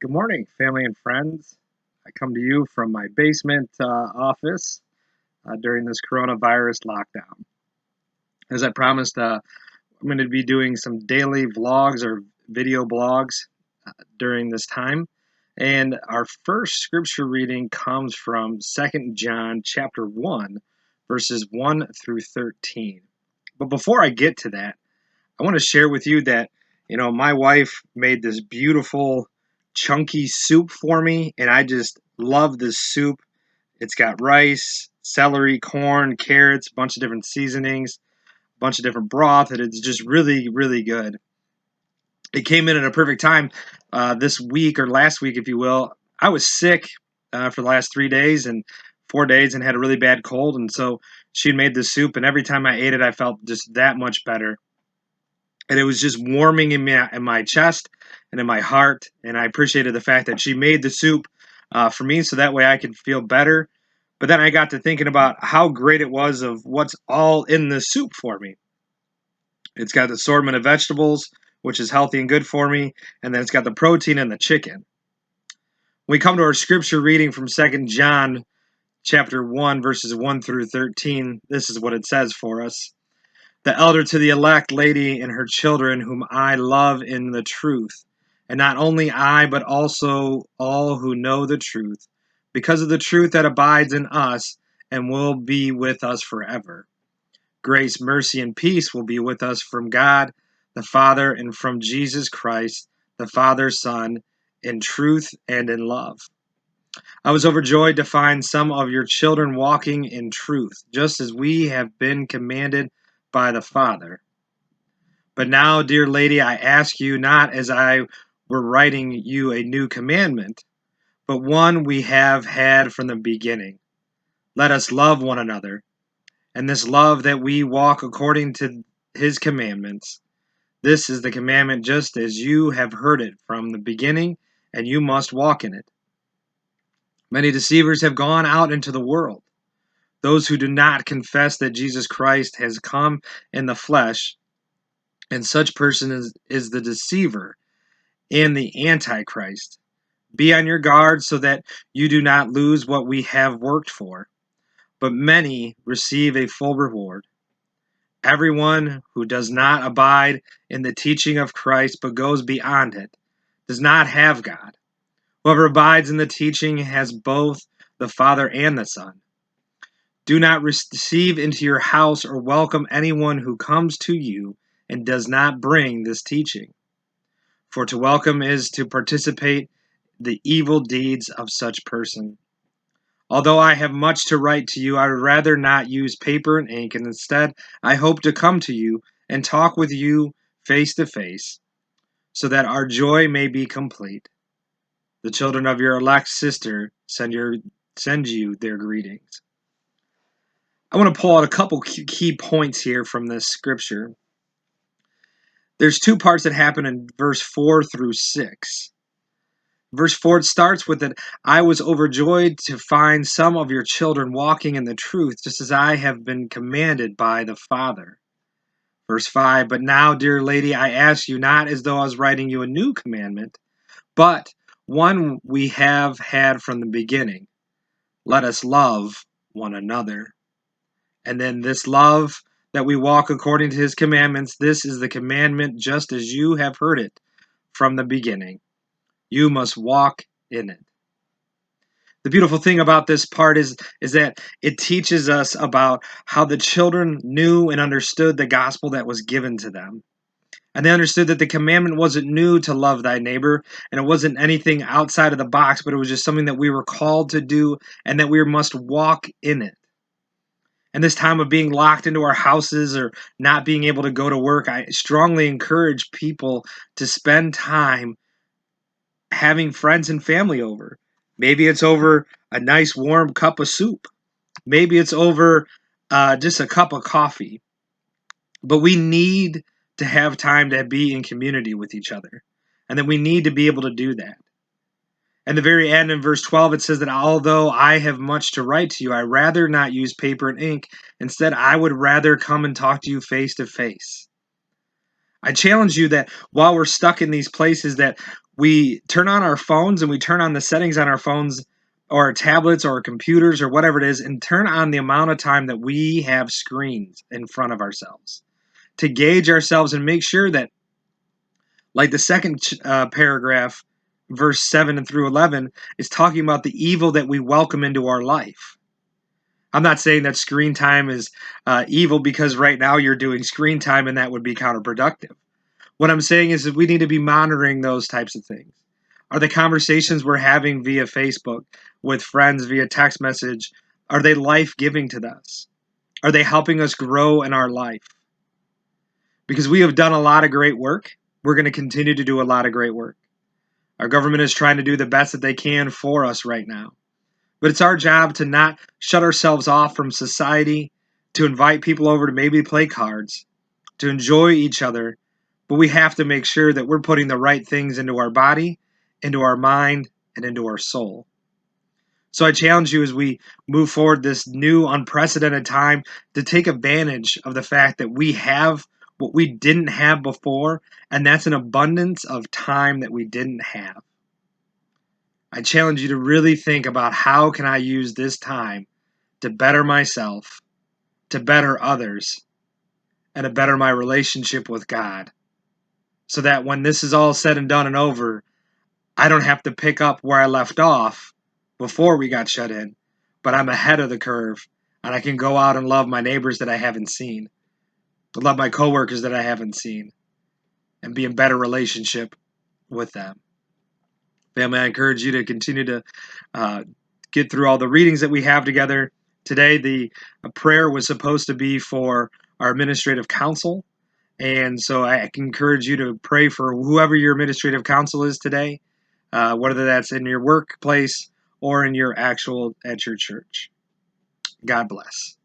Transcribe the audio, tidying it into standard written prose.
Good morning, family and friends. I come to you from my basement office during this coronavirus lockdown. As I promised, I'm going to be doing some daily vlogs or video blogs during this time. And our first scripture reading comes from 2nd John chapter 1, verses 1 through 13. But before I get to that, I want to share with you that, my wife made this beautiful chunky soup for me, and I just love this soup. It's got rice, celery, corn, carrots, a bunch of different seasonings, a bunch of different broth, and it's just really, really good. It came in at a perfect time this week, or last week, if you will. I was sick for the last 3 days and 4 days and had a really bad cold, and so she made this soup, and every time I ate it, I felt just that much better. And it was just warming in my chest and in my heart. And I appreciated the fact that she made the soup for me, so that way I could feel better. But then I got to thinking about how great it was of what's all in the soup for me. It's got the assortment of vegetables, which is healthy and good for me, and then it's got the protein and the chicken. When we come to our scripture reading from 2nd John chapter 1, verses 1 through 13, this is what it says for us. The elder to the elect lady and her children, whom I love in the truth, and not only I, but also all who know the truth, because of the truth that abides in us and will be with us forever. Grace, mercy, and peace will be with us from God the Father and from Jesus Christ, the Father's Son, in truth and in love. I was overjoyed to find some of your children walking in truth, just as we have been commanded by the Father. But now, dear lady, I ask you not as I were writing you a new commandment, but one we have had from the beginning. Let us love one another, and this love that we walk according to his commandments. This is the commandment just as you have heard it from the beginning, and you must walk in it. Many deceivers have gone out into the world, those who do not confess that Jesus Christ has come in the flesh, and such person is the deceiver and the Antichrist. Be on your guard so that you do not lose what we have worked for, but many receive a full reward. Everyone who does not abide in the teaching of Christ but goes beyond it does not have God. Whoever abides in the teaching has both the Father and the Son. Do not receive into your house or welcome anyone who comes to you and does not bring this teaching. For to welcome is to participate the evil deeds of such person. Although I have much to write to you, I would rather not use paper and ink, and instead I hope to come to you and talk with you face to face, so that our joy may be complete. The children of your elect sister send you their greetings. I want to pull out a couple key points here from this scripture. There's two parts that happen in verse 4 through 6. Verse 4 starts with that I was overjoyed to find some of your children walking in the truth, just as I have been commanded by the Father. Verse 5, but now, dear lady, I ask you not as though I was writing you a new commandment, but one we have had from the beginning. Let us love one another. And then this love that we walk according to his commandments, this is the commandment just as you have heard it from the beginning. You must walk in it. The beautiful thing about this part is that it teaches us about how the children knew and understood the gospel that was given to them. And they understood that the commandment wasn't new to love thy neighbor, and it wasn't anything outside of the box, but it was just something that we were called to do and that we must walk in it. And this time of being locked into our houses or not being able to go to work, I strongly encourage people to spend time having friends and family over. Maybe it's over a nice warm cup of soup. Maybe it's over just a cup of coffee. But we need to have time to be in community with each other. And then we need to be able to do that. And the very end in verse 12, it says that although I have much to write to you, I rather not use paper and ink. Instead, I would rather come and talk to you face to face. I challenge you that while we're stuck in these places, that we turn on our phones and we turn on the settings on our phones or our tablets or our computers or whatever it is, and turn on the amount of time that we have screens in front of ourselves to gauge ourselves and make sure that, like the second paragraph, verse 7 and through 11, is talking about the evil that we welcome into our life. I'm not saying that screen time is evil because right now you're doing screen time and that would be counterproductive. What I'm saying is that we need to be monitoring those types of things. Are the conversations we're having via Facebook with friends via text message, are they life-giving to us? Are they helping us grow in our life? Because we have done a lot of great work. We're going to continue to do a lot of great work. Our government is trying to do the best that they can for us right now. But it's our job to not shut ourselves off from society, to invite people over to maybe play cards, to enjoy each other. But we have to make sure that we're putting the right things into our body, into our mind, and into our soul. So I challenge you as we move forward this new unprecedented time to take advantage of the fact that we have what we didn't have before, and that's an abundance of time that we didn't have. I challenge you to really think about how can I use this time to better myself, to better others, and to better my relationship with God. So that when this is all said and done and over, I don't have to pick up where I left off before we got shut in, but I'm ahead of the curve and I can go out and love my neighbors that I haven't seen, to love my coworkers that I haven't seen, and be in better relationship with them. Family, I encourage you to continue to get through all the readings that we have together. Today, the prayer was supposed to be for our administrative council. And so I can encourage you to pray for whoever your administrative council is today, whether that's in your workplace or in your at your church. God bless.